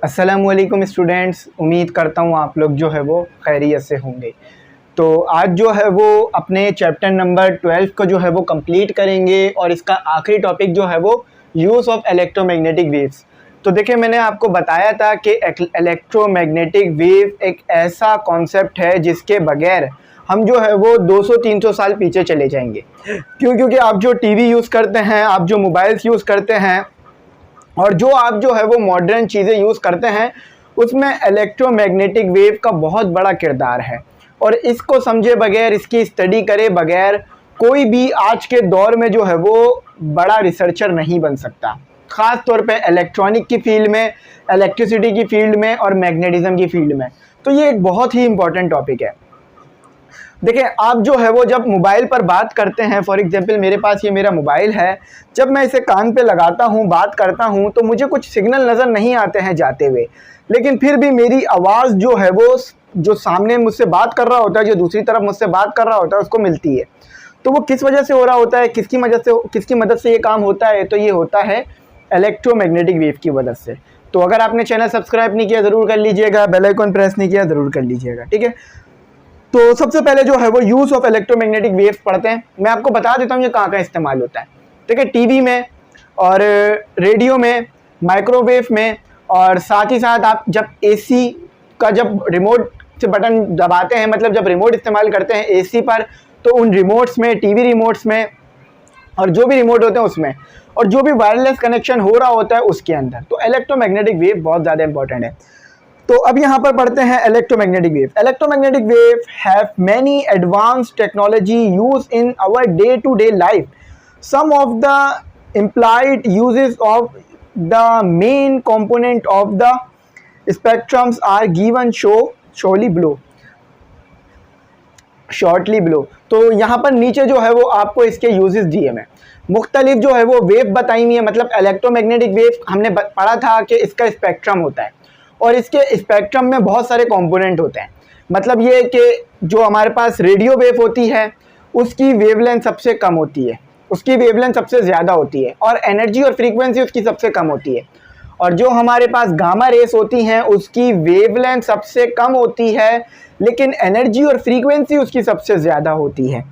अस्सलामुअलैकुम स्टूडेंट्स, उम्मीद करता हूँ आप लोग जो है वो खैरियत से होंगे। तो आज जो है वो अपने चैप्टर नंबर 12 को जो है वो कंप्लीट करेंगे और इसका आखिरी टॉपिक जो है वो यूज़ ऑफ इलेक्ट्रोमैग्नेटिक वेव्स। तो देखिए, मैंने आपको बताया था कि इलेक्ट्रोमैग्नेटिक वेव एक ऐसा कॉन्सेप्ट है जिसके बगैर हम जो है वो 200-300 साल पीछे चले जाएंगे। क्योंकि आप जो टीवी यूज़ करते हैं, आप जो मोबाइल्स यूज़ करते हैं और जो आप जो है वो मॉडर्न चीज़ें यूज़ करते हैं, उसमें इलेक्ट्रोमैग्नेटिक वेव का बहुत बड़ा किरदार है। और इसको समझे बगैर, इसकी स्टडी करे बगैर कोई भी आज के दौर में जो है वो बड़ा रिसर्चर नहीं बन सकता, ख़ास तौर पे इलेक्ट्रॉनिक की फील्ड में, इलेक्ट्रिसिटी की फील्ड में और मैग्नेटिज़म की फील्ड में। तो ये एक बहुत ही इंपॉर्टेंट टॉपिक है। देखिए, आप जो है वो जब मोबाइल पर बात करते हैं, फॉर एग्जांपल मेरे पास ये मेरा मोबाइल है, जब मैं इसे कान पे लगाता हूँ, बात करता हूँ, तो मुझे कुछ सिग्नल नज़र नहीं आते हैं जाते हुए, लेकिन फिर भी मेरी आवाज़ जो है वो जो सामने मुझसे बात कर रहा होता है, जो दूसरी तरफ मुझसे बात कर रहा होता है, उसको मिलती है। तो वो किस वजह से हो रहा होता है, किसकी मदद से ये काम होता है? तो ये होता है इलेक्ट्रोमैग्नेटिक वेव की मदद से। तो अगर आपने चैनल सब्सक्राइब नहीं किया ज़रूर कर लीजिएगा, बेल आइकन प्रेस नहीं किया ज़रूर कर लीजिएगा, ठीक है। तो सबसे पहले जो है वो यूज़ ऑफ इलेक्ट्रोमैग्नेटिक वेव्स पढ़ते हैं। मैं आपको बता देता हूँ ये कहाँ कहाँ इस्तेमाल होता है। ठीक है, टीवी में और रेडियो में, माइक्रोवेव में, और साथ ही साथ आप जब एसी का जब रिमोट से बटन दबाते हैं, मतलब जब रिमोट इस्तेमाल करते हैं एसी पर, तो उन रिमोट्स में, टीवी रिमोट्स में और जो भी रिमोट होते हैं उसमें, और जो भी वायरलेस कनेक्शन हो रहा होता है उसके अंदर, तो इलेक्ट्रोमैग्नेटिक वेव बहुत ज़्यादा इंपॉर्टेंट है। तो अब यहाँ पर पढ़ते हैं electromagnetic wave. Electromagnetic wave have many advanced technology use in our day to day life. Some of the implied uses of the main component of the spectrums are given shortly below. तो यहाँ पर नीचे जो है वो आपको इसके uses दिए हैं, मुख्तलिफ जो है वो वेव बताई हुई है। मतलब इलेक्ट्रोमैग्नेटिक वेव हमने पढ़ा था कि इसका स्पेक्ट्रम होता है और इसके स्पेक्ट्रम में बहुत सारे कंपोनेंट होते हैं। मतलब ये कि जो हमारे पास रेडियो वेव होती है उसकी वेवलेंथ सबसे कम होती है, उसकी वेवलेंथ सबसे ज़्यादा होती है, और एनर्जी और फ्रीक्वेंसी उसकी सबसे कम होती है। और जो हमारे पास गामा रेस होती हैं उसकी वेवलेंथ सबसे कम होती है, लेकिन एनर्जी और फ्रीक्वेंसी उसकी सबसे ज़्यादा होती है।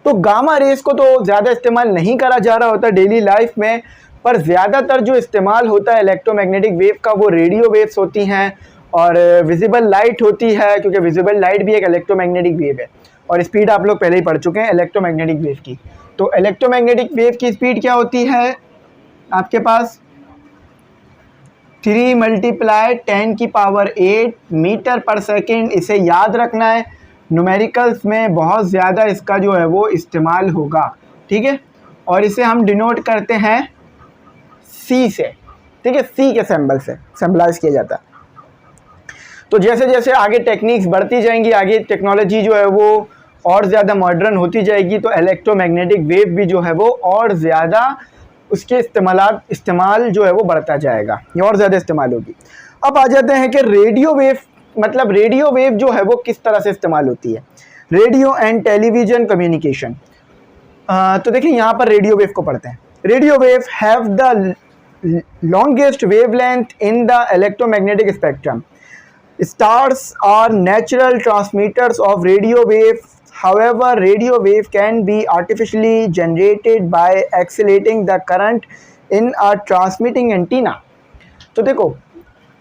तो गामा रेस को तो ज़्यादा इस्तेमाल नहीं करा जा रहा होता डेली लाइफ में, पर ज़्यादातर जो इस्तेमाल होता है इलेक्ट्रोमैग्नेटिक वेव का वो रेडियो वेव्स होती हैं और विजिबल लाइट होती है, क्योंकि विजिबल लाइट भी एक इलेक्ट्रोमैग्नेटिक वेव है। और स्पीड आप लोग पहले ही पढ़ चुके हैं इलेक्ट्रोमैग्नेटिक वेव की। तो इलेक्ट्रोमैग्नेटिक वेव की स्पीड क्या होती है आपके पास? 3 × 10⁸ मीटर पर सेकेंड। इसे याद रखना है, न्यूमेरिकल्स में बहुत ज़्यादा इसका जो है वो इस्तेमाल होगा, ठीक है। और इसे हम डिनोट करते हैं सी से, ठीक है, सी के सिंबल से सिंबलाइज किया जाता है। तो जैसे जैसे आगे टेक्निक्स बढ़ती जाएंगी, आगे टेक्नोलॉजी जो है वो और ज़्यादा मॉडर्न होती जाएगी, तो इलेक्ट्रोमैग्नेटिक वेव भी जो है वो और ज़्यादा उसके इस्तेमाल जो है वो बढ़ता जाएगा, ये और ज़्यादा इस्तेमाल होगी। अब आ जाते हैं कि रेडियो वेव, मतलब रेडियो वेव जो है वो किस तरह से इस्तेमाल होती है। Radio and television communication. तो देखिए यहाँ पर रेडियो वेव को पढ़ते हैं। Radio wave have the longest wavelength in the electromagnetic spectrum. Stars are natural transmitters of radio waves. However, radio wave can be artificially generated by accelerating the current in a transmitting antenna. तो देखो,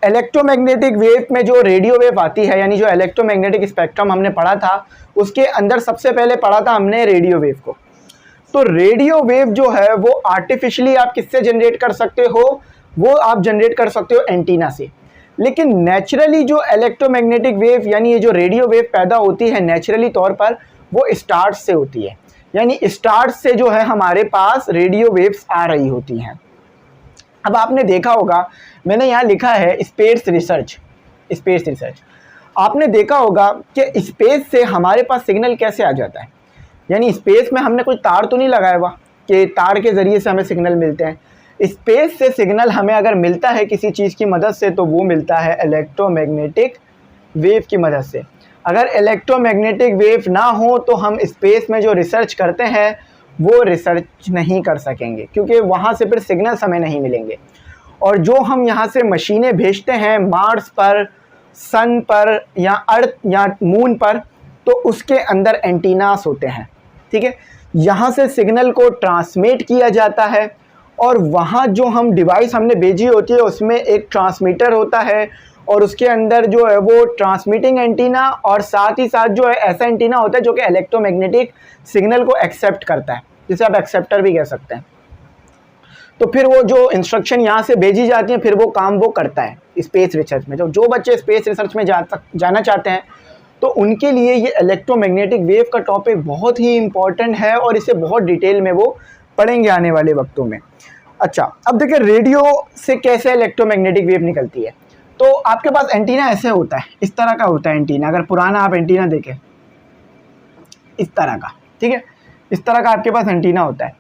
electromagnetic wave में जो radio wave आती है, यानी जो electromagnetic spectrum हमने पढ़ा था, उसके अंदर सबसे पहले पढ़ा था हमने रेडियो वेव को। तो रेडियो वेव जो है वो आर्टिफिशियली आप किससे जनरेट कर सकते हो? वो आप जनरेट कर सकते हो एंटीना से। लेकिन नेचुरली जो इलेक्ट्रोमैग्नेटिक वेव, यानी ये जो रेडियो वेव पैदा होती है नेचुरली तौर पर, वो स्टार्स से होती है। यानी स्टार्स से जो है हमारे पास रेडियो वेव्स आ रही होती हैं। अब आपने देखा होगा, मैंने यहाँ लिखा है स्पेस रिसर्च। आपने देखा होगा कि स्पेस से हमारे पास सिग्नल कैसे आ जाता है। यानी स्पेस में हमने कोई तार तो नहीं लगाया हुआ कि तार के ज़रिए से हमें सिग्नल मिलते हैं। स्पेस से सिग्नल हमें अगर मिलता है किसी चीज़ की मदद से, तो वो मिलता है इलेक्ट्रोमैग्नेटिक वेव की मदद से। अगर इलेक्ट्रोमैग्नेटिक वेव ना हो तो हम स्पेस में जो रिसर्च करते हैं वो रिसर्च नहीं कर सकेंगे, क्योंकि वहाँ से फिर सिग्नल्स हमें नहीं मिलेंगे। और जो हम यहाँ से मशीनें भेजते हैं मार्स पर, सन पर या अर्थ या मून पर, तो उसके अंदर एंटीनास होते हैं, ठीक है। यहाँ से सिग्नल को ट्रांसमिट किया जाता है और वहाँ जो हम डिवाइस हमने भेजी होती है उसमें एक ट्रांसमीटर होता है और उसके अंदर जो है वो ट्रांसमिटिंग एंटीना और साथ ही साथ जो है ऐसा एंटीना होता है जो कि इलेक्ट्रोमैग्नेटिक सिग्नल को एक्सेप्ट करता है, जिसे आप एक्सेप्टर भी कह सकते हैं। तो फिर वो जो इंस्ट्रक्शन यहाँ से भेजी जाती है फिर वो काम वो करता है स्पेस रिसर्च में। जो बच्चे स्पेस रिसर्च में जाना चाहते हैं तो उनके लिए ये इलेक्ट्रोमैग्नेटिक वेव का टॉपिक बहुत ही इंपॉर्टेंट है और इसे बहुत डिटेल में वो पढ़ेंगे आने वाले वक्तों में। अच्छा, अब देखिए रेडियो से कैसे इलेक्ट्रोमैग्नेटिक वेव निकलती है। तो आपके पास एंटीना ऐसे होता है, इस तरह का होता है एंटीना। अगर पुराना आप एंटीना देखें इस तरह का, ठीक है, इस तरह का आपके पास एंटीना होता है।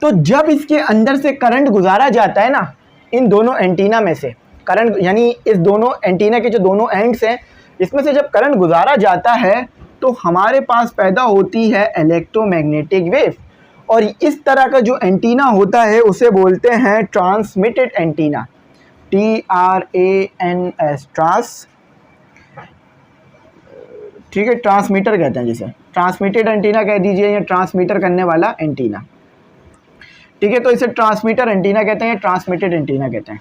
तो जब इसके अंदर से करंट गुजारा जाता है ना, इन दोनों एंटीना में से करंट, यानी इस दोनों एंटीना के जो दोनों एंड्स हैं इसमें से जब करंट गुजारा जाता है तो हमारे पास पैदा होती है इलेक्ट्रोमैग्नेटिक वेव। और इस तरह का जो एंटीना होता है उसे बोलते हैं ट्रांसमिटेड एंटीना, TRANS, ट्रांस, ठीक है, ट्रांसमीटर कहते हैं जिसे, ट्रांसमिटेड एंटीना कह दीजिए या ट्रांसमीटर करने वाला एंटीना, ठीक है। तो इसे ट्रांसमीटर एंटीना कहते हैं, ट्रांसमिटेड एंटीना कहते हैं,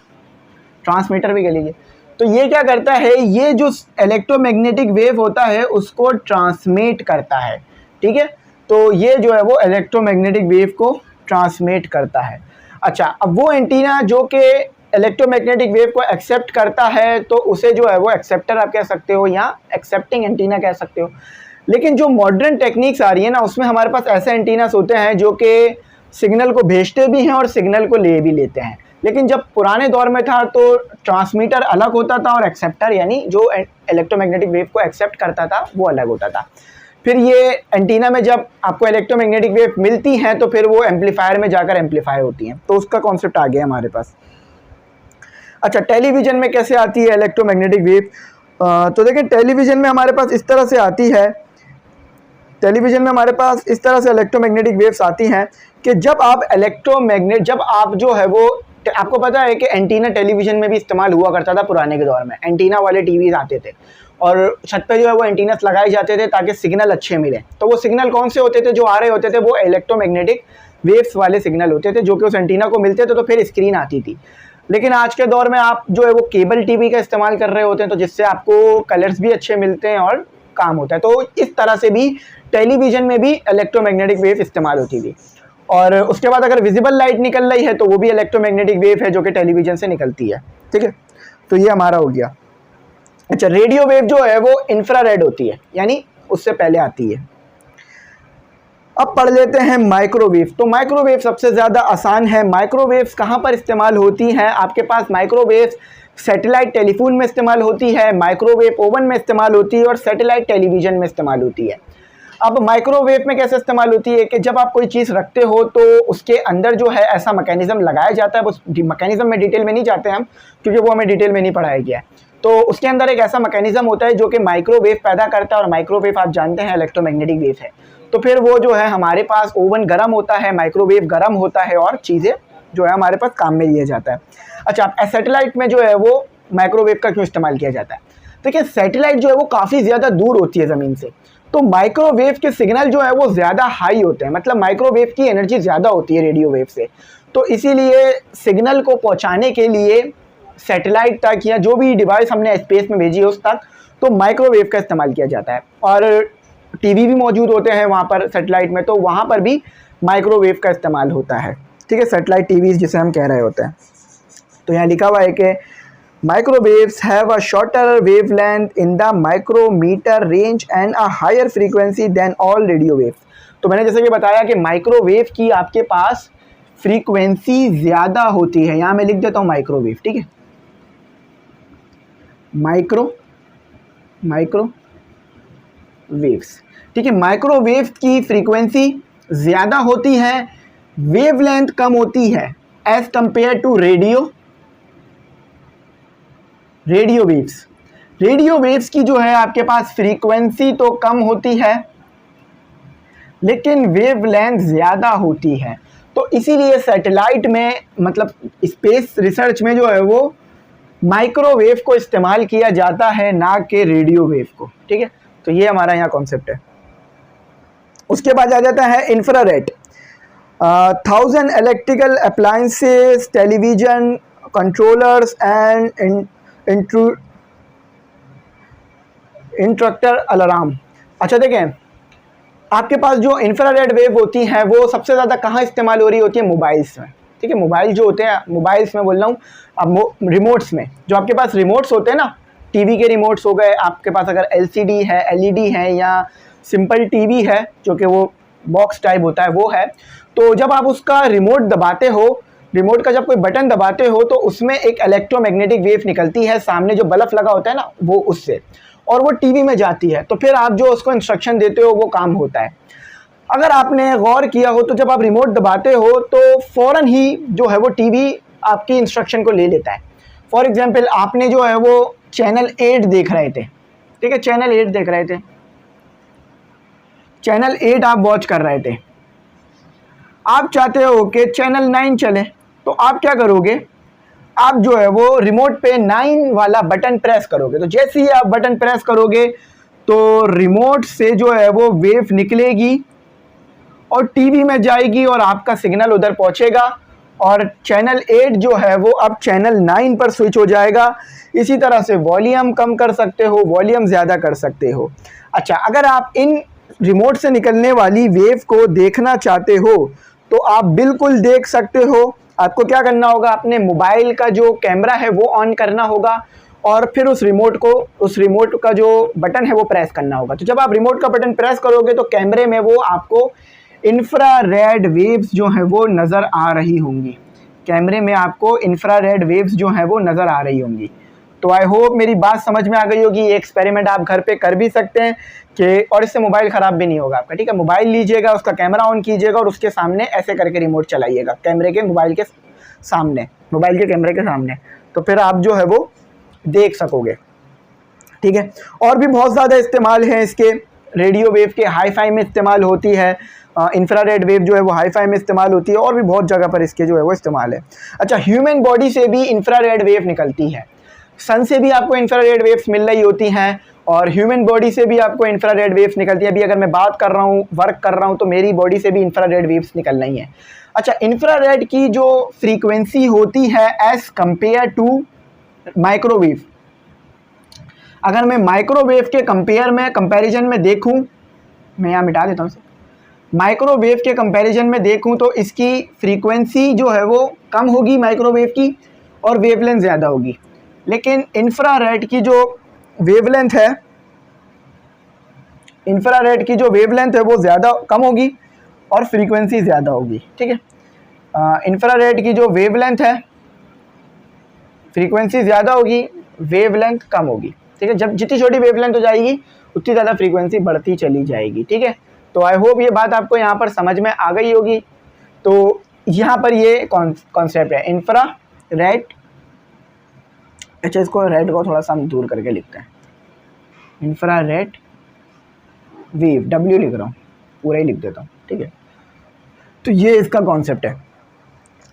ट्रांसमीटर भी कह लीजिए। तो ये क्या करता है, ये जो इलेक्ट्रोमैग्नेटिक वेव होता है उसको ट्रांसमिट करता है, ठीक है। तो ये जो है वो इलेक्ट्रोमैग्नेटिक वेव को ट्रांसमिट करता है। अच्छा, अब वो एंटीना जो कि इलेक्ट्रोमैग्नेटिक वेव को एक्सेप्ट करता है तो उसे जो है वो एक्सेप्टर आप कह सकते हो या एक्सेप्टिंग एंटीना कह सकते हो। लेकिन जो मॉडर्न टेक्निक्स आ रही है ना उसमें हमारे पास ऐसे एंटीनास होते हैं जो कि सिग्नल को भेजते भी हैं और सिग्नल को ले भी लेते हैं। लेकिन जब पुराने दौर में था तो ट्रांसमीटर अलग होता था और एक्सेप्टर यानी जो इलेक्ट्रोमैग्नेटिक वेव को एक्सेप्ट करता था वो अलग होता था। फिर ये एंटीना में जब आपको इलेक्ट्रोमैग्नेटिक वेव मिलती हैं तो फिर वो एम्पलीफायर में जाकर एम्पलीफाई होती हैं, तो उसका कॉन्सेप्ट आ गया हमारे पास। अच्छा, टेलीविज़न में कैसे आती है इलेक्ट्रोमैग्नेटिक वेव? तो देखिए टेलीविज़न में हमारे पास इस तरह से आती है, टेलीविज़न में हमारे पास इस तरह से इलेक्ट्रोमैग्नेटिक वेव्स आती हैं कि जब आप जो है वो, आपको पता है कि एंटीना टेलीविज़न में भी इस्तेमाल हुआ करता था पुराने के दौर में। एंटीना वाले टीवीज़ आते थे और छत पे जो है वो एंटीनास लगाए जाते थे ताकि सिग्नल अच्छे मिले। तो वो सिग्नल कौन से होते थे जो आ रहे होते थे, वो इलेक्ट्रोमैग्नेटिक वेव्स वाले सिग्नल होते थे जो कि उस एंटीना को मिलते थे तो फिर स्क्रीन आती थी। लेकिन आज के दौर में आप जो है वो केबल टीवी का इस्तेमाल कर रहे होते हैं तो जिससे आपको कलर्स भी अच्छे मिलते हैं और काम होता है। तो इस तरह से भी टेलीविज़न में भी इलेक्ट्रोमैग्नेटिक वेव इस्तेमाल होती थी। और उसके बाद अगर विजिबल लाइट निकल रही है तो वो भी इलेक्ट्रोमैग्नेटिक वेव है जो कि टेलीविज़न से निकलती है, ठीक है। तो ये हमारा हो गया। अच्छा, रेडियो वेव जो है वो इंफ्रारेड होती है, यानी उससे पहले आती है। अब पढ़ लेते हैं माइक्रोवेव। तो माइक्रोवेव सबसे ज़्यादा आसान है। माइक्रोवेव्स कहाँ पर इस्तेमाल होती हैं? आपके पास माइक्रोवेव सैटेलाइट टेलीफोन में इस्तेमाल होती है, माइक्रोवेव ओवन में इस्तेमाल होती है और सैटेलाइट टेलीविज़न में इस्तेमाल होती है। अब माइक्रोवेव में कैसे इस्तेमाल होती है कि जब आप कोई चीज़ रखते हो तो उसके अंदर जो है ऐसा मैकेनिज़्म लगाया जाता है। उस मैकेनिज़्म में डिटेल में नहीं जाते हम क्योंकि वो हमें डिटेल में नहीं पढ़ाया गया है। तो उसके अंदर एक ऐसा मैकेनिज़्म होता है जो कि माइक्रोवेव पैदा करता है और माइक्रोवेव आप जानते हैं इलेक्ट्रोमैग्नेटिक वेव है। तो फिर वो जो है हमारे पास ओवन गर्म होता है, माइक्रोवेव गर्म होता है और चीज़ें जो है हमारे पास काम में लिया जाता है। अच्छा, सैटेलाइट में जो है वो माइक्रोवेव का क्यों इस्तेमाल किया जाता है? देखिए सैटेलाइट जो है वो काफ़ी ज़्यादा दूर होती है ज़मीन से, तो माइक्रोवेव के सिग्नल जो है वो ज़्यादा हाई होते हैं, मतलब माइक्रोवेव की एनर्जी ज़्यादा होती है रेडियो वेव से। तो इसीलिए सिग्नल को पहुंचाने के लिए सैटेलाइट तक या जो भी डिवाइस हमने स्पेस में भेजी है उस तक, तो माइक्रोवेव का इस्तेमाल किया जाता है। और टीवी भी मौजूद होते हैं वहाँ पर सैटेलाइट में, तो वहाँ पर भी माइक्रोवेव का इस्तेमाल होता है, ठीक है, सैटेलाइट टीवी जिसे हम कह रहे होते हैं। तो यहाँ लिखा हुआ है कि microwaves have a shorter wavelength in the micrometer range and a higher frequency than all radio waves। तो मैंने जैसे कि बताया कि माइक्रोवेव की आपके पास फ्रीक्वेंसी ज़्यादा होती है। यहाँ मैं लिख देता हूँ माइक्रोवेव, ठीक है, माइक्रोवेव्स, ठीक है। माइक्रोवेव की फ्रीक्वेंसी ज़्यादा होती है, वेवलेंथ कम होती है as compare to radio waves की जो है आपके पास फ्रीक्वेंसी तो कम होती है लेकिन वेवलेंथ ज़्यादा होती है। तो तो इसीलिए सैटेलाइट में मतलब स्पेस रिसर्च में जो है वो माइक्रोवेव को इस्तेमाल किया जाता है, ना कि रेडियो वेव को। ठीक है, तो ये हमारा यहाँ कॉन्सेप्ट है। उसके बाद आ जाता है infrared. 1000 electrical appliances, television, controllers and instructor alarm. अच्छा देखें, आपके पास जो इंफ्रारेड वेव होती हैं वो सबसे ज़्यादा कहाँ इस्तेमाल हो रही होती है? मोबाइल्स में। ठीक है, मोबाइल जो होते हैं, मोबाइल्स में बोल रहा हूँ, अब रिमोट्स में, जो आपके पास रिमोट्स होते हैं ना, टीवी के रिमोट्स हो गए, आपके पास अगर एलसीडी है, एलईडी है, या सिंपल टीवी है जो कि वो बॉक्स टाइप होता है, वो है, तो जब आप उसका रिमोट दबाते हो, रिमोट का जब कोई बटन दबाते हो तो उसमें एक इलेक्ट्रोमैग्नेटिक वेव निकलती है, सामने जो बल्ब लगा होता है ना वो उससे, और वो टीवी में जाती है, तो फिर आप जो उसको इंस्ट्रक्शन देते हो वो काम होता है। अगर आपने गौर किया हो तो जब आप रिमोट दबाते हो तो फ़ौरन ही जो है वो टीवी आपकी इंस्ट्रक्शन को ले लेता है। फॉर एग्जांपल, आपने जो है वो चैनल 8 देख रहे थे, ठीक है, चैनल 8 देख रहे थे, चैनल 8 आप वॉच कर रहे थे, आप चाहते हो कि चैनल 9 चले, तो आप क्या करोगे? आप जो है वो रिमोट पे 9 वाला बटन प्रेस करोगे। तो जैसे ही आप बटन प्रेस करोगे तो रिमोट से जो है वो वेव निकलेगी और टीवी में जाएगी और आपका सिग्नल उधर पहुंचेगा, और चैनल 8 जो है वो अब चैनल 9 पर स्विच हो जाएगा। इसी तरह से वॉल्यूम कम कर सकते हो, वॉल्यूम ज़्यादा कर सकते हो। अच्छा, अगर आप इन रिमोट से निकलने वाली वेव को देखना चाहते हो तो आप बिल्कुल देख सकते हो। आपको क्या करना होगा? अपने मोबाइल का जो कैमरा है वो ऑन करना होगा और फिर उस रिमोट का जो बटन है वो प्रेस करना होगा। तो जब आप रिमोट का बटन प्रेस करोगे तो कैमरे में वो आपको इंफ्रारेड वेव्स जो हैं वो नज़र आ रही होंगी, कैमरे में आपको इंफ्रारेड वेव्स जो हैं वो नज़र आ रही होंगी। तो आई होप मेरी बात समझ में आ गई होगी। ये एक्सपेरिमेंट आप घर पे कर भी सकते हैं कि, और इससे मोबाइल ख़राब भी नहीं होगा आपका। ठीक है, मोबाइल लीजिएगा, उसका कैमरा ऑन कीजिएगा और उसके सामने ऐसे करके रिमोट चलाइएगा, कैमरे के मोबाइल के सामने, मोबाइल के कैमरे के सामने, तो फिर आप जो है वो देख सकोगे। ठीक है, और भी बहुत ज़्यादा इस्तेमाल है इसके। रेडियो वेव के हाई-फाई में इस्तेमाल होती है, इंफ्रारेड वेव जो है वो हाई-फाई में इस्तेमाल होती है, और भी बहुत जगह पर इसके जो है वो इस्तेमाल है। अच्छा, ह्यूमन बॉडी से भी इंफ्रारेड वेव निकलती है, सन से भी आपको इंफ्रारेड वेव्स मिल रही होती हैं और ह्यूमन बॉडी से भी आपको इंफ्रारेड वेव्स निकलती है। अभी अगर मैं बात कर रहा हूँ, वर्क कर रहा हूँ, तो मेरी बॉडी से भी इंफ्रारेड वेव्स निकल रही हैं। अच्छा, इंफ्रारेड की जो फ्रीक्वेंसी होती है एज़ कंपेयर टू माइक्रोवेव, अगर मैं माइक्रोवेव के कंपैरिजन में देखूँ, मैं यहाँ मिटा देता हूँ, माइक्रोवेव के कंपैरिजन में देखूँ तो इसकी फ्रीक्वेंसी जो है वो कम होगी माइक्रोवेव की, और वेवलेंथ ज़्यादा होगी। लेकिन इंफ्रारेड की जो वेवलेंथ है, इंफ्रारेड की जो वेवलेंथ है वो ज़्यादा कम होगी और फ्रीक्वेंसी ज़्यादा होगी। ठीक है, इंफ्रारेड की जो वेवलेंथ है, फ्रीक्वेंसी ज़्यादा होगी, वेवलेंथ कम होगी। ठीक है, जब जितनी छोटी वेवलेंथ हो जाएगी उतनी ज़्यादा फ्रीक्वेंसी बढ़ती चली जाएगी। ठीक है, तो आई होप ये बात आपको यहाँ पर समझ में आ गई होगी। तो यहाँ पर ये कॉन्सेप्ट है इंफ्रारेड। अच्छा, इसको रेड को थोड़ा सा हम दूर करके लिखते हैं, इंफ्रारेड वेव, डब्ल्यू लिख रहा हूँ, पूरा ही लिख देता हूँ। ठीक है, तो ये इसका कॉन्सेप्ट है।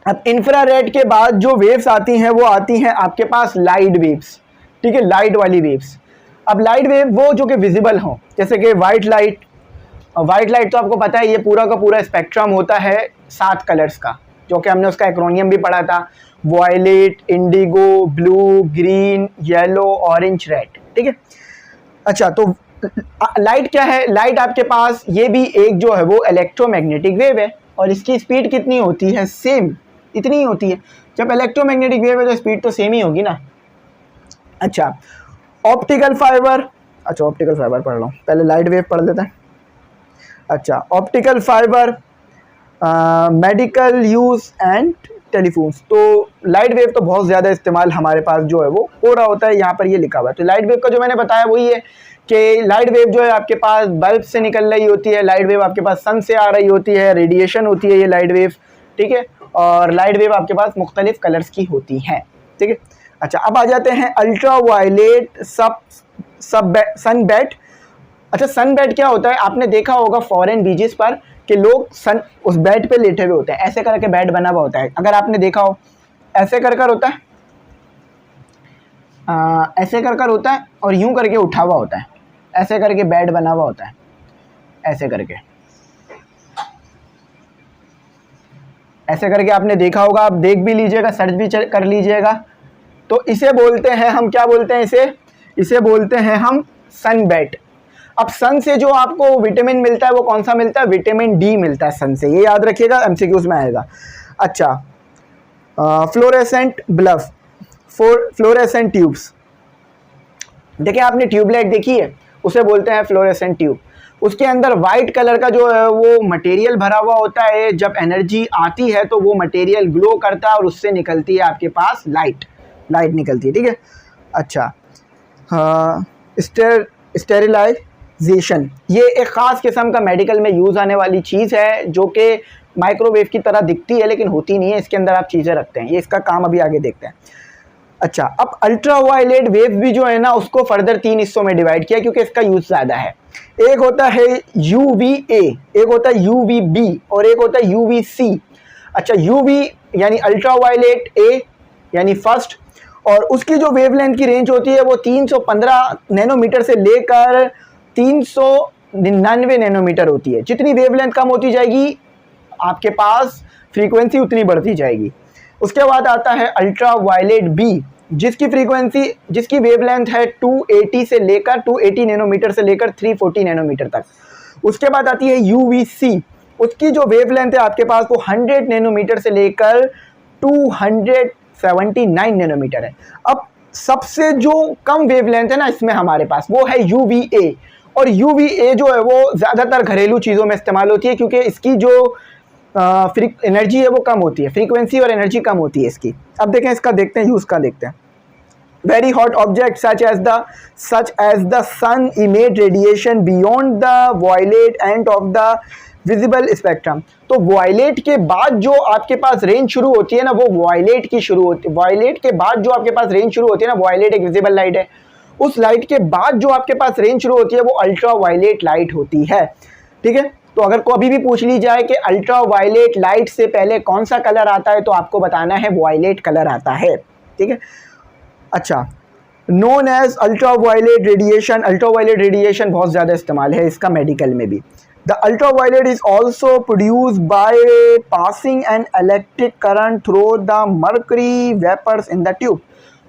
अब इंफ्रारेड के बाद जो वेव्स आती हैं वो आती हैं आपके पास लाइट वेव्स। ठीक है, लाइट वाली वेव्स। अब लाइट वेव वो जो कि विजिबल हों, जैसे कि वाइट लाइट। वाइट लाइट तो आपको पता है ये पूरा का पूरा स्पेक्ट्रम होता है 7 कलर्स का, जो कि हमने उसका एक्रोनियम भी पढ़ा था, violet, indigo, blue, green, yellow, orange, red. ठीक है, अच्छा, तो लाइट क्या है? लाइट आपके पास ये भी एक जो है वो इलेक्ट्रोमैग्नेटिक वेव है, और इसकी स्पीड कितनी होती है? सेम, इतनी ही होती है। जब इलेक्ट्रोमैग्नेटिक वेव है तो स्पीड तो सेम ही होगी ना। अच्छा, ऑप्टिकल फाइबर। अच्छा, ऑप्टिकल फाइबर पढ़ रहा हूँ, पहले लाइट वेव पढ़ लेते हैं। अच्छा, optical fibre, medical use and telephones. तो लाइट वेव तो बहुत ज़्यादा इस्तेमाल हमारे पास जो है वो हो रहा होता है, यहाँ पर ये लिखा हुआ है। तो लाइट वेव का जो मैंने बताया वही है कि लाइट वेव जो है आपके पास बल्ब से निकल रही होती है, लाइट वेव आपके पास सन से आ रही होती है, रेडिएशन होती है ये लाइट वेव। ठीक है, और लाइट वेव आपके पास मुख्तलिफ कलर्स की होती हैं। ठीक है, अच्छा, अब आ जाते हैं अल्ट्रा वायलेट सनबैट। अच्छा, सनबैट क्या होता है? आपने देखा होगा फॉरेन बीचेस पर कि लोग सन उस बेड पे लेटे हुए होते हैं, ऐसे करके बेड बना हुआ होता है, अगर आपने देखा हो ऐसे कर होता है, ऐसे कर होता है और यूं करके उठा हुआ होता है, ऐसे करके बेड बना हुआ होता है, ऐसे करके आपने देखा होगा, आप देख भी लीजिएगा, सर्च भी कर लीजिएगा। तो इसे बोलते हैं हम, क्या बोलते हैं इसे बोलते हैं हम सन बेड। अब सन से जो आपको विटामिन मिलता है वो कौन सा मिलता है, विटामिन डी मिलता है सन से, ये याद रखिएगा, एमसीक्यूज में आएगा। अच्छा, फ्लोरेसेंट बल्ब, फ्लोरेसेंट ट्यूब्स, देखिए आपने ट्यूबलाइट देखी है, उसे बोलते हैं फ्लोरेसेंट ट्यूब। उसके अंदर वाइट कलर का जो है वो मटेरियल भरा हुआ होता है, जब एनर्जी आती है तो वो मटेरियल ग्लो करता है और उससे निकलती है आपके पास लाइट निकलती है, ठीक है। अच्छा, स्टेरिलाइजेशन, ये एक ख़ास किस्म का मेडिकल में यूज़ आने वाली चीज़ है, जो कि माइक्रोवेव की तरह दिखती है लेकिन होती नहीं है, इसके अंदर आप चीज़ें रखते हैं, ये इसका काम अभी आगे देखते हैं। अच्छा, अब अल्ट्रा वायलेट वेव भी जो है ना, उसको फर्दर 3 हिस्सों में डिवाइड किया क्योंकि इसका यूज़ ज़्यादा है। एक होता है UVA, एक होता है UVB और एक होता है UVC। अच्छा, UV यानी अल्ट्रा वायलेट ए यानी फर्स्ट, और उसकी जो वेवलेंथ की रेंज होती है वो 315 नैनोमीटर से लेकर 399 नैनोमीटर होती है। जितनी वेवलेंथ कम होती जाएगी आपके पास फ्रीक्वेंसी उतनी बढ़ती जाएगी। उसके बाद आता है अल्ट्रा वायलेट बी, जिसकी वेवलेंथ है 280 से लेकर 280 नैनोमीटर से लेकर 340 नैनोमीटर तक। उसके बाद आती है UVC, उसकी जो वेवलेंथ है आपके पास वो 100 नैनोमीटर से लेकर 279 नैनोमीटर है। अब सबसे जो कम वेवलेंथ है ना इसमें हमारे पास, वो है UVA, और UVA जो है वो ज़्यादातर घरेलू चीज़ों में इस्तेमाल होती है क्योंकि इसकी जो एनर्जी है वो कम होती है, फ्रीक्वेंसी और एनर्जी कम होती है इसकी। अब देखें, इसका देखते हैं, यूज़ का देखते हैं। Very hot object such as the sun emit radiation beyond the violet end of the visible spectrum. तो वॉयलेट के बाद जो आपके पास रेंज शुरू होती है ना, वो वॉयलेट के बाद जो आपके पास रेंज शुरू होती है ना, वॉयलेट एक विजिबल लाइट है, उस लाइट के बाद जो आपके पास रेंज शुरू होती है वो अल्ट्रा वायलेट लाइट होती है, ठीक है। तो अगर कभी भी पूछ ली जाए कि अल्ट्रा वायलेट लाइट से पहले कौन सा कलर आता है, तो आपको बताना है वॉयलेट कलर आता है, ठीक है। अच्छा, known as ultra violet radiation बहुत ज़्यादा इस्तेमाल है इसका मेडिकल में भी। The ultra violet is also produce by passing an electric current through the mercury vapours in the tube.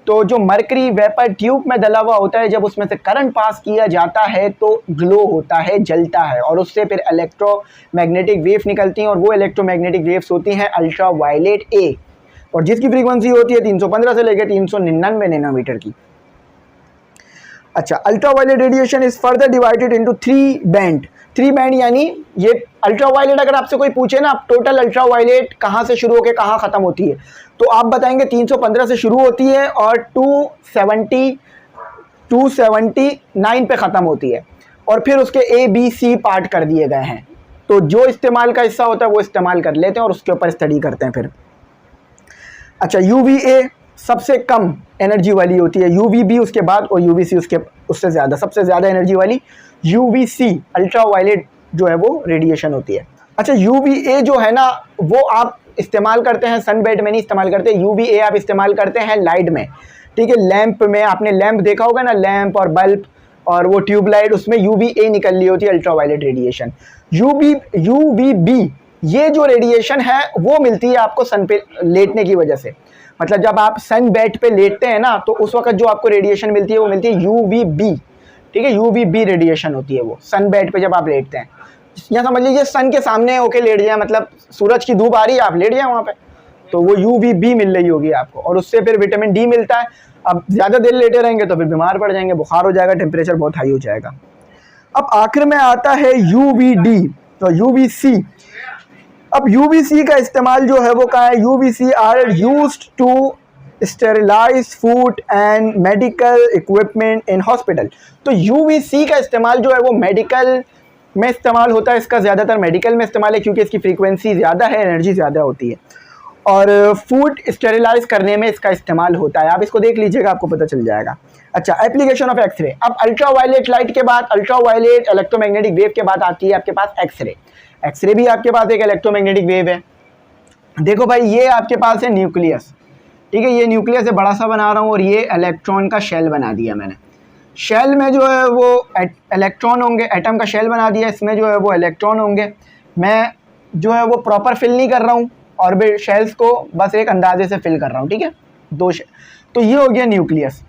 तो जो मर्करी वेपर ट्यूब में डला हुआ होता है, जब उसमें से करंट पास किया जाता है तो ग्लो होता है, जलता है, और उससे फिर इलेक्ट्रोमैग्नेटिक वेव निकलती हैं, और वो इलेक्ट्रोमैग्नेटिक वेव्स होती हैं अल्ट्रा वायलेट ए, और जिसकी फ्रीक्वेंसी होती है 315 से लेकर 399 नैनोमीटर की। अच्छा, ultra violet radiation is further divided into 3 band, यानी ये अल्ट्रा वायलेट, अगर आपसे कोई पूछे ना टोटल अल्ट्रा वायलेट कहाँ से शुरू होकर कहाँ ख़त्म होती है, तो आप बताएंगे 315 से शुरू होती है और 279 पे ख़त्म होती है, और फिर उसके ABC पार्ट कर दिए गए हैं। तो जो इस्तेमाल का हिस्सा होता है वो इस्तेमाल कर लेते हैं और उसके ऊपर स्टडी करते हैं फिर। अच्छा, UVA सबसे कम एनर्जी वाली होती है, UVB उसके बाद, और UVC उससे ज़्यादा, सबसे ज़्यादा एनर्जी वाली UVC अल्ट्रा वायलेट जो है वो रेडिएशन होती है। अच्छा, UVA जो है ना वो आप इस्तेमाल करते हैं सनबेड में नहीं इस्तेमाल करते, UVA आप इस्तेमाल करते हैं लाइट में, ठीक है। लैंप में आपने लैंप देखा होगा ना, लैंप और बल्ब और वो ट्यूबलाइट, उसमें UVA निकल रही होती है अल्ट्रा वायलेट रेडिएशन। UVB ये जो रेडिएशन है वो मिलती है आपको सन पे लेटने की वजह से, मतलब जब आप सन बेड पे लेटते हैं ना तो उस वक्त जो आपको रेडिएशन मिलती है वो मिलती है UVB, ठीक है। UVB रेडिएशन होती है वो सन बेड पे जब आप लेटते हैं। यहाँ समझ लीजिए सन के सामने होके लेट जाए, मतलब सूरज की धूप आ रही है, आप लेट जाए वहाँ पे, तो वो UVB मिल रही होगी आपको, और उससे फिर विटामिन डी मिलता है। अब ज़्यादा देर लेटे रहेंगे तो फिर बीमार पड़ जाएंगे, बुखार हो जाएगा, टेम्परेचर बहुत हाई हो जाएगा। अब आखिर में आता है UVD, तो UVC। अब UVC का इस्तेमाल जो है वो क्या है, UVC are used to sterilise food and medical equipment in hospital. तो UVC का इस्तेमाल जो है वो मेडिकल में इस्तेमाल होता है, इसका ज़्यादातर मेडिकल में इस्तेमाल है क्योंकि इसकी फ्रीक्वेंसी ज़्यादा है, एनर्जी ज़्यादा होती है, और फूड स्टेरिलाइज करने में इसका इस्तेमाल होता है। आप इसको देख लीजिएगा, आपको पता चल जाएगा। अच्छा, एप्लीकेशन ऑफ एक्सरे। अब अल्ट्रा वायलेट लाइट के बाद, अल्ट्रा वायलेट इलेक्ट्रोमैग्नेटिक वेव के बाद आती है आपके पास एक्सरे। एक्सरे भी आपके पास एक इलेक्ट्रोमैग्नेटिक वेव है। देखो भाई, ये आपके पास है न्यूक्लियस, ठीक है, ये न्यूक्लियस है, बड़ा सा बना रहा हूँ, और ये इलेक्ट्रॉन का शेल बना दिया मैंने। शेल में जो है वो इलेक्ट्रॉन होंगे, एटम का शेल बना दिया, इसमें जो है वो इलेक्ट्रॉन होंगे। मैं जो है वो प्रॉपर फिल नहीं कर रहा हूँ, ऑर्बिट शेल्स को बस एक अंदाजे से फिल कर रहा हूँ, ठीक है, दो तो ये हो गया न्यूक्लियस।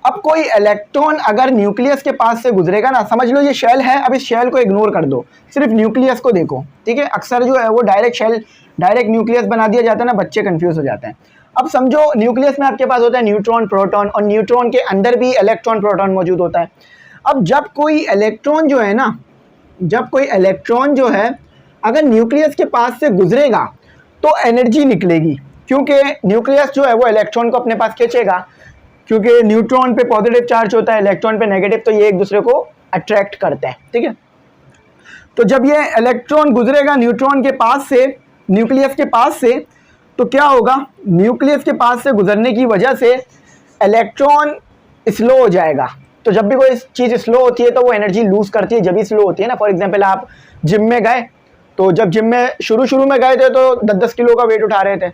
अब कोई इलेक्ट्रॉन अगर न्यूक्लियस के पास से गुजरेगा ना, समझ लो ये शेल है, अब इस शेल को इग्नोर कर दो, सिर्फ न्यूक्लियस को देखो, ठीक है। अक्सर जो है वो डायरेक्ट न्यूक्लियस बना दिया जाता है ना, बच्चे कंफ्यूज हो जाते हैं। अब समझो न्यूक्लियस में आपके पास होता है न्यूट्रॉन, प्रोटॉन, और न्यूट्रॉन के अंदर भी इलेक्ट्रॉन प्रोटॉन मौजूद होता है। अब जब कोई इलेक्ट्रॉन जो है अगर न्यूक्लियस के पास से गुजरेगा तो एनर्जी निकलेगी, क्योंकि न्यूक्लियस जो है वो इलेक्ट्रॉन को अपने पास खींचेगा, क्योंकि न्यूट्रॉन पे पॉजिटिव चार्ज होता है, इलेक्ट्रॉन पे नेगेटिव, तो ये एक दूसरे को अट्रैक्ट करते हैं, ठीक है। तो जब ये इलेक्ट्रॉन गुजरेगा न्यूट्रॉन के पास से, न्यूक्लियस के पास से, तो क्या होगा, न्यूक्लियस के पास से गुजरने की वजह से इलेक्ट्रॉन स्लो हो जाएगा। तो जब भी कोई चीज़ स्लो होती है तो वो एनर्जी लूज करती है, जब भी स्लो होती है ना। फॉर एग्जांपल आप जिम में गए, तो जब जिम में शुरू में गए थे तो 10-10 किलो का वेट उठा रहे थे,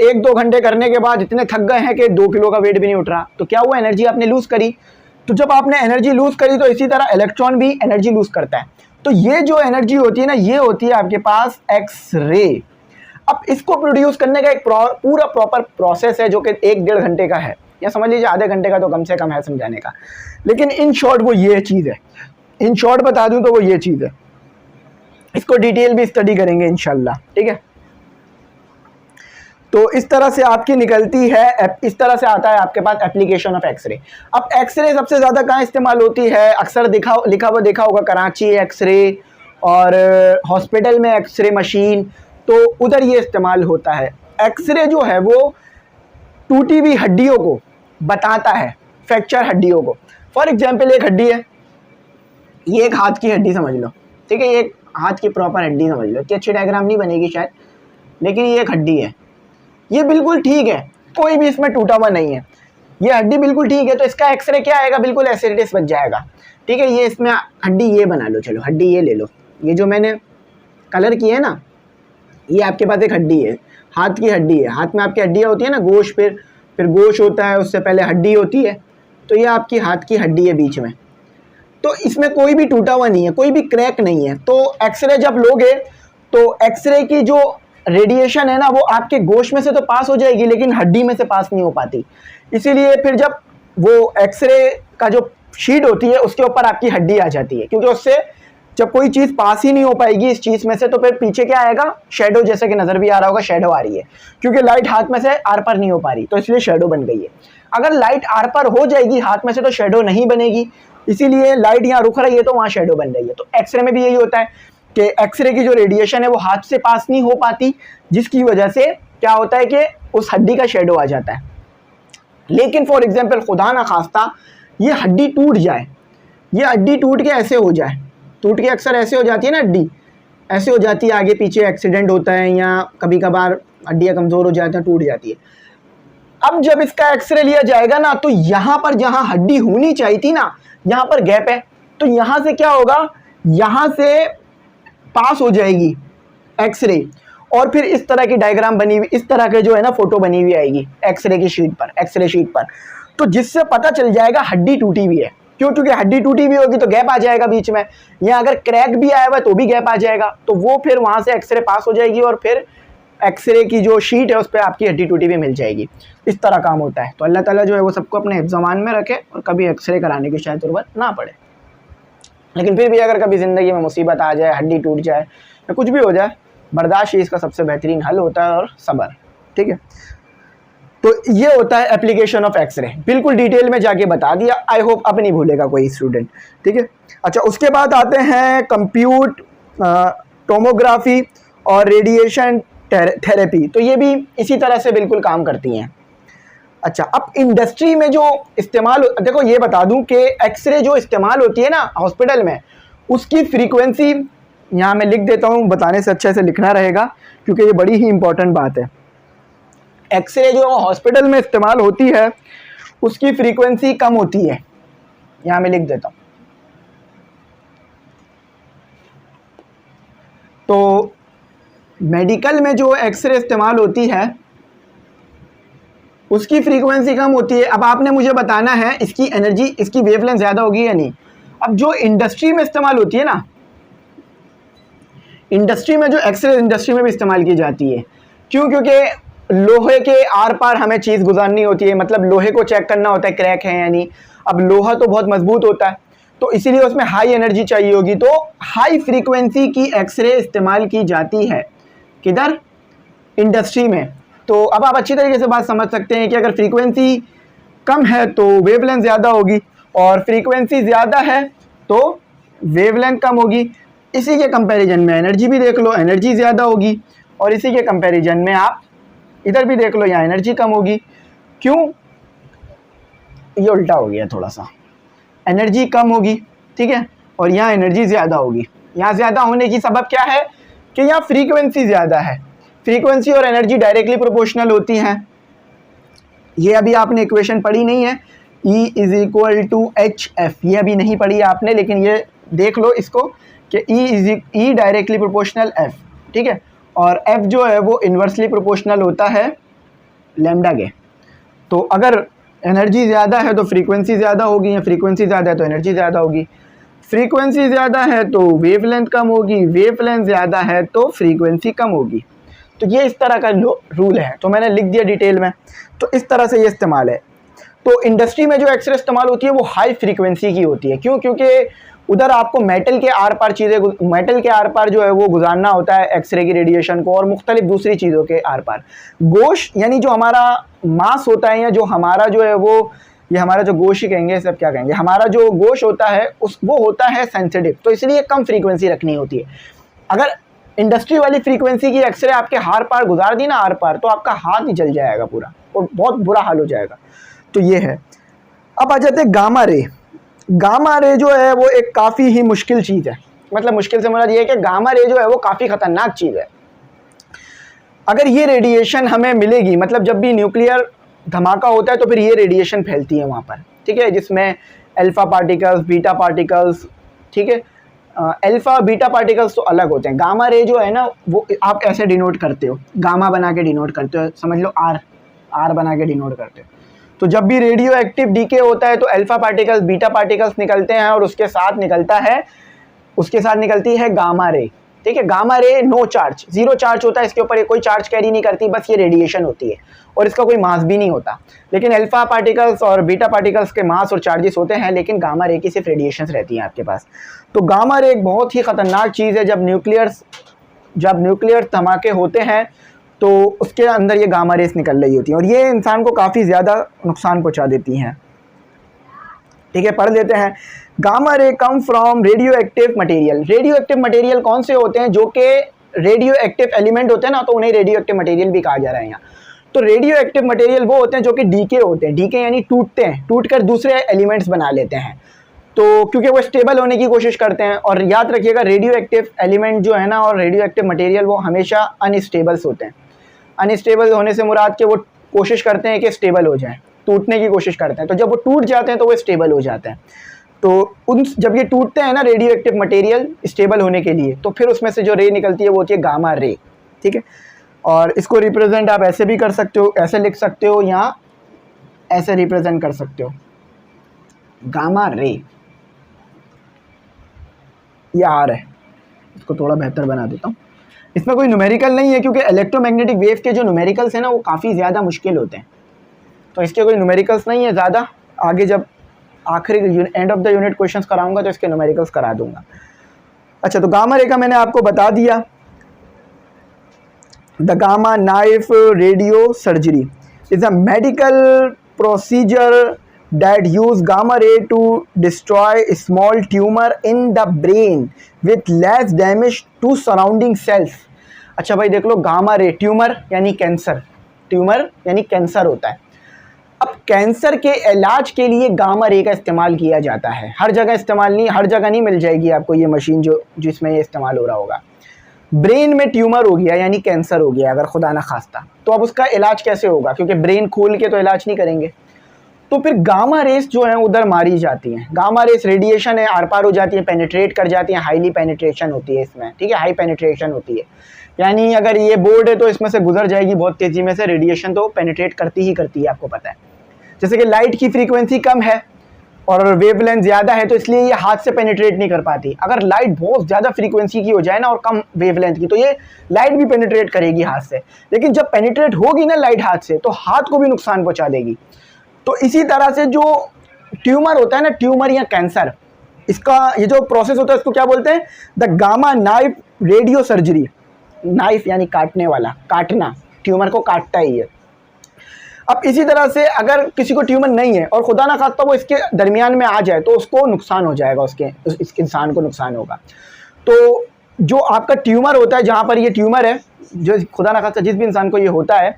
1-2 घंटे करने के बाद इतने थक गए हैं कि 2 किलो का वेट भी नहीं उठ रहा, तो क्या हुआ, एनर्जी आपने लूज करी। तो जब आपने एनर्जी लूज करी तो इसी तरह इलेक्ट्रॉन भी एनर्जी लूज करता है। तो ये जो एनर्जी होती है ना, ये होती है आपके पास एक्स रे। अब इसको प्रोड्यूस करने का एक पूरा प्रॉपर प्रोसेस है जो कि 1-1.5 घंटे का है, या समझ लीजिए आधे घंटे का तो कम से कम है समझाने का, लेकिन इन शॉर्ट वो ये चीज़ है, इन शॉर्ट बता दूं तो वो ये चीज़ है। इसको डिटेल भी स्टडी करेंगे इंशाल्लाह, ठीक है। तो इस तरह से आपकी निकलती है, इस तरह से आता है आपके पास एप्लीकेशन ऑफ एक्सरे। अब एक्सरे सबसे ज़्यादा कहाँ इस्तेमाल होती है, अक्सर लिखा हुआ देखा होगा, कराची एक्सरे और हॉस्पिटल में एक्सरे मशीन, तो उधर ये इस्तेमाल होता है। एक्सरे जो है वो टूटी हुई हड्डियों को बताता है, फ्रैक्चर हड्डियों को। फॉर एग्जांपल एक हड्डी है, ये एक हाथ की हड्डी समझ लो, ठीक है, ये एक हाथ की प्रॉपर हड्डी समझ लो, इतनी अच्छी डायग्राम नहीं बनेगी शायद, लेकिन ये एक हड्डी है, ये बिल्कुल ठीक है, कोई भी इसमें टूटा हुआ नहीं है, ये हड्डी बिल्कुल ठीक है। तो इसका एक्सरे क्या आएगा, बिल्कुल एज इट इज बच जाएगा, ठीक है। ये इसमें हड्डी ये बना लो, चलो हड्डी ये ले लो, ये जो मैंने कलर की है ना, ये आपके पास एक हड्डी है, हाथ की हड्डी है। हाथ में आपकी हड्डियाँ होती है ना, गोश, फिर गोश होता है, उससे पहले हड्डी होती है, तो ये आपकी हाथ की हड्डी है बीच में। तो इसमें कोई भी टूटा हुआ नहीं है, कोई भी क्रैक नहीं है। तो एक्सरे जब लोगे तो एक्सरे की जो रेडिएशन है ना, वो आपके गोश में से तो पास हो जाएगी, लेकिन हड्डी में से पास नहीं हो पाती। इसीलिए फिर जब वो एक्सरे का जो शीट होती है उसके ऊपर आपकी हड्डी आ जाती है, क्योंकि उससे जब कोई चीज़ पास ही नहीं हो पाएगी इस चीज़ में से, तो फिर पीछे क्या आएगा, शेडो, जैसे कि नज़र भी आ रहा होगा, शेडो आ रही है, क्योंकि लाइट हाथ में से आर पार नहीं हो पा रही, तो इसलिए शेडो बन गई है। अगर लाइट आर पार हो जाएगी हाथ में से तो शेडो नहीं बनेगी, इसीलिए लाइट यहाँ रुक रही है तो वहाँ शेडो बन रही है। तो एक्सरे में भी यही होता है कि एक्सरे की जो रेडिएशन है वो हाथ से पास नहीं हो पाती, जिसकी वजह से क्या होता है कि उस हड्डी का शेडो आ जाता है। लेकिन फॉर एग्जाम्पल खुदा ना खास्ता ये हड्डी टूट जाए, ये हड्डी टूट के ऐसे हो जाए, टूट के अक्सर ऐसे हो जाती है ना, हड्डी ऐसे हो जाती है, आगे पीछे एक्सीडेंट होता है, या कभी कभार हड्डियाँ कमज़ोर हो जाती हैं, टूट जाती है। अब जब इसका एक्सरे लिया जाएगा ना, तो यहाँ पर जहाँ हड्डी होनी चाहिए थी ना, यहाँ पर गैप है, तो यहाँ से क्या होगा, यहाँ से पास हो जाएगी एक्सरे, और फिर इस तरह की डायग्राम बनी हुई, इस तरह के जो है ना फोटो बनी हुई आएगी एक्सरे की शीट पर, एक्सरे शीट पर, तो जिससे पता चल जाएगा हड्डी टूटी हुई है। क्यों, क्योंकि हड्डी टूटी हुई होगी तो गैप आ जाएगा बीच में, या अगर क्रैक भी आया हुआ तो भी गैप आ जाएगा, तो वो फिर वहाँ से एक्सरे पास हो जाएगी, और फिर एक्सरे की जो शीट है उस पर आपकी हड्डी टूटी हुई मिल जाएगी। इस तरह काम होता है। तो अल्लाह ताला जो है वो सबको अपने हिफ्ज़-ओ-अमान में रखे और कभी एक्सरे कराने की शायद ज़रूरत ना पड़े। लेकिन फिर भी अगर कभी ज़िंदगी में मुसीबत आ जाए, हड्डी टूट जाए या कुछ भी हो जाए, बर्दाश्त ही इसका सबसे बेहतरीन हल होता है, और सब्र, ठीक है। तो ये होता है एप्लीकेशन ऑफ एक्सरे, बिल्कुल डिटेल में जाके बता दिया, आई होप अब नहीं भूलेगा कोई स्टूडेंट, ठीक है। अच्छा, उसके बाद आते हैं कंप्यूट टोमोग्राफी और रेडिएशन थेरेपी, तो ये भी इसी तरह से बिल्कुल काम करती हैं। अच्छा, अब इंडस्ट्री में जो इस्तेमाल, देखो ये बता दूं कि एक्सरे जो इस्तेमाल होती है ना हॉस्पिटल में, उसकी फ्रीक्वेंसी यहाँ मैं लिख देता हूँ, बताने से अच्छे से लिखना रहेगा क्योंकि ये बड़ी ही इंपॉर्टेंट बात है। एक्सरे जो हॉस्पिटल में इस्तेमाल होती है उसकी फ्रीक्वेंसी कम होती है, यहाँ मैं लिख देता हूँ। तो मेडिकल में जो एक्सरे इस्तेमाल होती है उसकी फ्रीक्वेंसी कम होती है। अब आपने मुझे बताना है इसकी एनर्जी, इसकी वेवलेंथ ज़्यादा होगी या नहीं। अब जो इंडस्ट्री में इस्तेमाल होती है ना, इंडस्ट्री में जो एक्सरे इंडस्ट्री में भी इस्तेमाल की जाती है, क्यों? क्योंकि लोहे के आर पार हमें चीज़ गुजारनी होती है, मतलब लोहे को चेक करना होता है क्रैक है या नहीं। अब लोहा तो बहुत मजबूत होता है, तो इसीलिए उसमें हाई एनर्जी चाहिए होगी, तो हाई फ्रीक्वेंसी की एक्सरे इस्तेमाल की जाती है किधर? इंडस्ट्री में। तो अब आप अच्छी तरीके से बात समझ सकते हैं कि अगर फ्रीक्वेंसी कम है तो वेवलेंथ ज़्यादा होगी, और फ्रीक्वेंसी ज़्यादा है तो वेवलेंथ कम होगी। इसी के कंपैरिजन में एनर्जी भी देख लो, एनर्जी ज़्यादा होगी, और इसी के कंपैरिजन में आप इधर भी देख लो, यहाँ एनर्जी कम होगी। क्यों? ये उल्टा हो गया थोड़ा सा, एनर्जी कम होगी, ठीक है, और यहाँ एनर्जी ज़्यादा होगी। यहाँ ज़्यादा होने की सबब क्या है कि यहाँ फ्रीक्वेंसी ज़्यादा है। फ्रीक्वेंसी और एनर्जी डायरेक्टली प्रोपोर्शनल होती हैं। ये अभी आपने इक्वेशन पढ़ी नहीं है, E = hf, ये अभी नहीं पढ़ी है आपने, लेकिन ये देख लो इसको कि E डायरेक्टली प्रोपोर्शनल f, ठीक है, और f जो है वो इन्वर्सली प्रोपोर्शनल होता है लैम्डा के। तो अगर एनर्जी ज़्यादा है तो फ्रीक्वेंसी ज़्यादा होगी, या फ्रीक्वेंसी ज़्यादा है तो एनर्जी ज़्यादा होगी। फ्रीक्वेंसी ज़्यादा है तो वेवलेंथ कम होगी, वेवलेंथ ज़्यादा है तो फ्रीक्वेंसी कम होगी। तो ये इस तरह का रूल है, तो मैंने लिख दिया डिटेल में। तो इस तरह से ये इस्तेमाल है। तो इंडस्ट्री में जो एक्सरे इस्तेमाल होती है वो हाई फ्रीक्वेंसी की होती है। क्यों? क्योंकि उधर आपको मेटल के आर पार चीज़ें, मेटल के आर पार जो है वो गुजारना होता है एक्सरे की रेडिएशन को, और मुख्तलिफ दूसरी चीज़ों के आर पार। गोश यानी जो हमारा मास होता है, या जो हमारा जो है वो, ये हमारा जो गोश ही कहेंगे, सब क्या कहेंगे, हमारा जो गोश होता है वो होता है सेंसिटिव, तो इसलिए कम फ्रीक्वेंसी रखनी होती है। अगर इंडस्ट्री वाली फ्रीक्वेंसी की एक्सरे आपके हार पार गुजार दी ना, आर पार, तो आपका हाथ ही जल जाएगा पूरा, और बहुत बुरा हाल हो जाएगा। तो ये है। अब आ जाते हैं गामा रे। गामा रे जो है वो एक काफ़ी ही मुश्किल चीज़ है, मतलब मुश्किल से मुराद ये है कि गामा रे जो है वो काफ़ी ख़तरनाक चीज़ है। अगर ये रेडिएशन हमें मिलेगी, मतलब जब भी न्यूक्लियर धमाका होता है तो फिर ये रेडिएशन फैलती है वहाँ पर, ठीक है, जिसमें अल्फ़ा पार्टिकल्स, बीटा पार्टिकल्स, ठीक है, अल्फ़ा बीटा पार्टिकल्स तो अलग होते हैं। गामा रे जो है ना वो आप ऐसे डिनोट करते हो, गामा बना के डिनोट करते हो, समझ लो आर बना के डिनोट करते हो। तो जब भी रेडियो एक्टिव डीके होता है तो अल्फ़ा पार्टिकल्स, बीटा पार्टिकल्स निकलते हैं, और उसके साथ निकलती है गामा रे, ठीक है। Gamma ray no charge, zero charge होता है, इसके ऊपर कोई चार्ज कैरी नहीं करती, बस ये रेडिएशन होती है, और इसका कोई मास भी नहीं होता। लेकिन अल्फ़ा पार्टिकल्स और बीटा पार्टिकल्स के मास और चार्जेस होते हैं, लेकिन गामा रे की सिर्फ रेडिएशंस रहती हैं आपके पास। तो गामा रे एक बहुत ही ख़तरनाक चीज़ है। जब न्यूक्लियर धमाके होते हैं तो उसके अंदर ये गामा रेस निकल रही होती हैं, और ये इंसान को काफ़ी ज़्यादा नुकसान पहुंचा देती हैं, ठीक है। पढ़ लेते हैं। Gamma ray come from radio active material. Radio active material कौन से होते हैं? जो कि रेडियो एक्टिव एलिमेंट होते हैं ना, तो उन्हें रेडियो एक्टिव मटेरियल भी कहा जा रहा है यहाँ। तो रेडियो एक्टिव मटेरियल वो होते हैं जो कि डीके होते हैं। डीके यानी टूटते हैं, टूट कर दूसरे एलिमेंट्स बना लेते हैं, तो क्योंकि वो स्टेबल होने की कोशिश करते हैं। और याद रखिएगा, रेडियो एक्टिव एलिमेंट जो है ना और रेडियो एक्टिव मटेरियल वो हमेशा अनस्टेबल्स होते हैं। अनस्टेबल होने से मुराद के वो कोशिश करते हैं कि स्टेबल हो जाए, टूटने की कोशिश करते हैं। तो जब वो टूट जाते हैं तो वो स्टेबल हो जाते हैं। तो जब ये टूटते हैं ना रेडियो एक्टिव मटेरियल स्टेबल होने के लिए, तो फिर उसमें से जो रे निकलती है वो होती है गामा रे, ठीक है। और इसको रिप्रेजेंट आप ऐसे भी कर सकते हो, ऐसे लिख सकते हो, या ऐसे रिप्रेजेंट कर सकते हो, गामा रे। ये आर है, इसको थोड़ा बेहतर बना देता हूँ। इसमें कोई न्यूमेरिकल नहीं है, क्योंकि इलेक्ट्रोमैग्नेटिक वेव के जो न्यूमेरिकल्स हैं ना वो काफ़ी ज़्यादा मुश्किल होते हैं, तो इसके कोई न्यूमेरिकल्स नहीं है ज़्यादा। आगे जब आखिरी and of the unit questions कराऊंगा तो इसके न्यूमेरिकल्स करा दूंगा। अच्छा, तो गामा रे का मैंने आपको बता दिया। The gamma knife radio surgery is a medical procedure that use gamma ray to destroy a small tumor in the brain with less damage to surrounding cells। अच्छा भाई देख लो, गामा रे, ट्यूमर यानी cancer, tumour यानी cancer होता है। अब cancer के इलाज के लिए गामा रे का इस्तेमाल किया जाता है। हर जगह इस्तेमाल नहीं, हर जगह नहीं मिल जाएगी आपको ये मशीन जिसमें ये इस्तेमाल हो रहा होगा। ब्रेन में ट्यूमर हो गया यानी कैंसर हो गया अगर खुदा ना खास्ता, तो अब उसका इलाज कैसे होगा? क्योंकि ब्रेन खोल के तो इलाज नहीं करेंगे, तो फिर गामा रेस जो है उधर मारी जाती हैं। गामा रेस रेडिएशन है, आर पार हो जाती है, पेनिट्रेट कर जाती है, हाईली पेनिट्रेशन होती है इसमें, ठीक है, हाई पेनिट्रेशन होती है। यानी अगर ये बोर्ड है तो इसमें से गुजर जाएगी बहुत तेज़ी में से, रेडिएशन तो पेनिट्रेट करती ही करती है, आपको पता है। जैसे कि लाइट की फ्रीक्वेंसी कम है और वेवलेंथ ज़्यादा है, तो इसलिए ये हाथ से पेनिट्रेट नहीं कर पाती। अगर लाइट बहुत ज़्यादा फ्रीक्वेंसी की हो जाए ना और कम वेवलेंथ की, तो ये लाइट भी पेनिट्रेट करेगी हाथ से, लेकिन जब पेनिट्रेट होगी ना लाइट हाथ से, तो हाथ को भी नुकसान पहुँचा देगी। तो इसी तरह से जो ट्यूमर होता है ना, ट्यूमर या कैंसर, इसका ये जो प्रोसेस होता है इसको क्या बोलते हैं? The gamma knife radio surgery. Knife यानी काटने वाला, काटना, ट्यूमर को काटता ही है। अब इसी तरह से अगर किसी को ट्यूमर नहीं है और खुदा ना खास्ता वो इसके दरमियान में आ जाए, तो उसको नुकसान हो जाएगा, इस इंसान को नुकसान होगा। तो जो आपका ट्यूमर होता है, जहाँ पर ये ट्यूमर है, जो खुदा ना खास्ता जिस भी इंसान को ये होता है,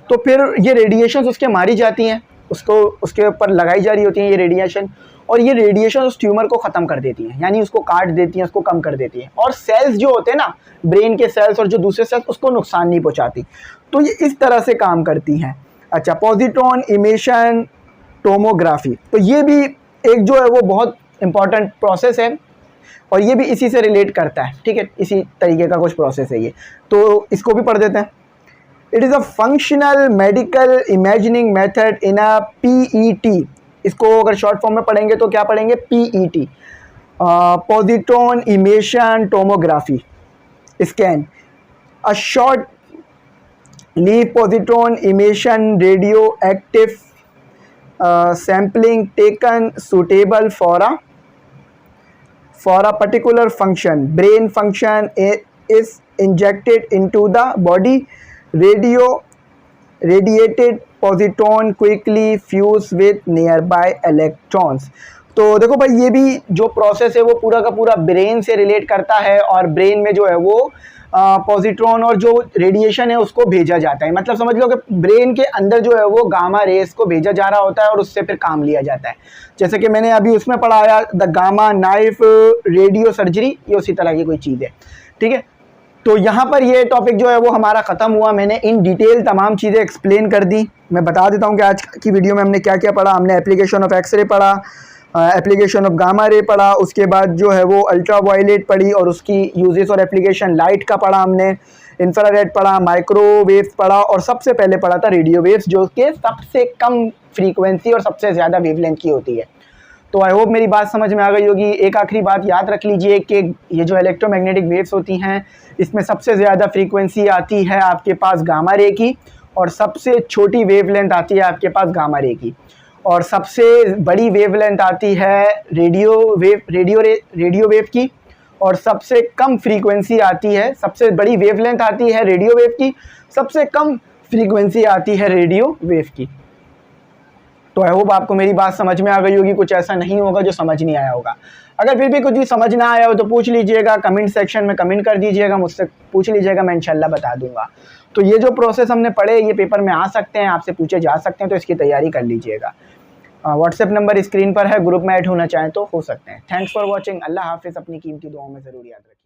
तो फिर ये रेडिएशन उसके मारी जाती हैं, उसको उसके ऊपर लगाई जा रही होती हैं ये रेडिएशन, और ये रेडिएशन उस ट्यूमर को ख़त्म कर देती हैं, यानी उसको काट देती हैं, उसको कम कर देती हैं। और सेल्स जो होते हैं ना, ब्रेन के सेल्स और जो दूसरे सेल्स, उसको नुकसान नहीं पहुंचाती। तो ये इस तरह से काम करती हैं। अच्छा, पॉजिट्रॉन इमिशन टोमोग्राफी, तो ये भी एक जो है वो बहुत इंपॉर्टेंट प्रोसेस है और ये भी इसी से रिलेट करता है, ठीक है, इसी तरीके का कुछ प्रोसेस है ये, तो इसको भी पढ़ देते हैं। It is a functional medical imagining method in a PET। इसको अगर शॉर्ट फॉर्म में पढ़ेंगे तो क्या पढ़ेंगे? PET, positron emission tomography scan, a short leave positron emission radioactive sampling taken suitable for a particular function, brain function, is injected into the body. Radiated positron quickly fuse with nearby electrons। तो देखो भाई, ये भी जो process है वो पूरा का पूरा ब्रेन से रिलेट करता है, और ब्रेन में जो है वो पॉजिट्रॉन और जो रेडिएशन है उसको भेजा जाता है। मतलब समझ लो कि ब्रेन के अंदर जो है वो गामा रेस को भेजा जा रहा होता है और उससे फिर काम लिया जाता है। जैसे कि मैंने अभी उसमें पढ़ाया, the gamma knife radio surgery, ये उसी तरह की कोई चीज़ है, ठीक है। तो यहाँ पर ये टॉपिक जो है वो हमारा ख़त्म हुआ। मैंने इन डिटेल तमाम चीज़ें एक्सप्लेन कर दी। मैं बता देता हूँ कि आज की वीडियो में हमने क्या क्या पढ़ा। हमने एप्लीकेशन ऑफ एक्सरे पढ़ा, एप्लीकेशन ऑफ गामा रे पढ़ा, उसके बाद जो है वो अल्ट्रा वायलेट पढ़ी और उसकी यूजेस और एप्लीकेशन, लाइट का पढ़ा हमने, इंफ्रारेड पढ़ा, माइक्रोवेव्स पढ़ा, और सबसे पहले पढ़ा था रेडियो वेव्स, जो कि सबसे कम फ्रीक्वेंसी और सबसे ज़्यादा वेवलेंथ की होती है। तो आई होप मेरी बात समझ में आ गई होगी। एक आखिरी बात याद रख लीजिए कि ये जो इलेक्ट्रोमैग्नेटिक वेव्स होती हैं, इसमें सबसे ज़्यादा फ्रीक्वेंसी आती है आपके पास गामा रे की, और सबसे छोटी वेवलेंथ आती है आपके पास गामा रे की, और सबसे बड़ी वेवलेंथ आती है रेडियो वेव की, और सबसे कम फ्रीक्वेंसी आती है, सबसे बड़ी वेवलेंथ आती है रेडियो वेव की, सबसे कम फ्रीक्वेंसी आती है रेडियो वेव की। तो आई होप आपको मेरी बात समझ में आ गई होगी। कुछ ऐसा नहीं होगा जो समझ नहीं आया होगा। अगर फिर भी कुछ भी समझ ना आया हो तो पूछ लीजिएगा, कमेंट सेक्शन में कमेंट कर दीजिएगा, मुझसे पूछ लीजिएगा, मैं इंशाल्लाह बता दूंगा। तो ये जो प्रोसेस हमने पढ़े, ये पेपर में आ सकते हैं, आपसे पूछे जा सकते हैं, तो इसकी तैयारी कर लीजिएगा। व्हाट्सएप नंबर स्क्रीन पर है, ग्रुप में ऐड होना चाहें तो हो सकते हैं। Thanks for watching. अल्लाह हाफिज़। अपनी कीमती दुआओं में ज़रूर याद रखें।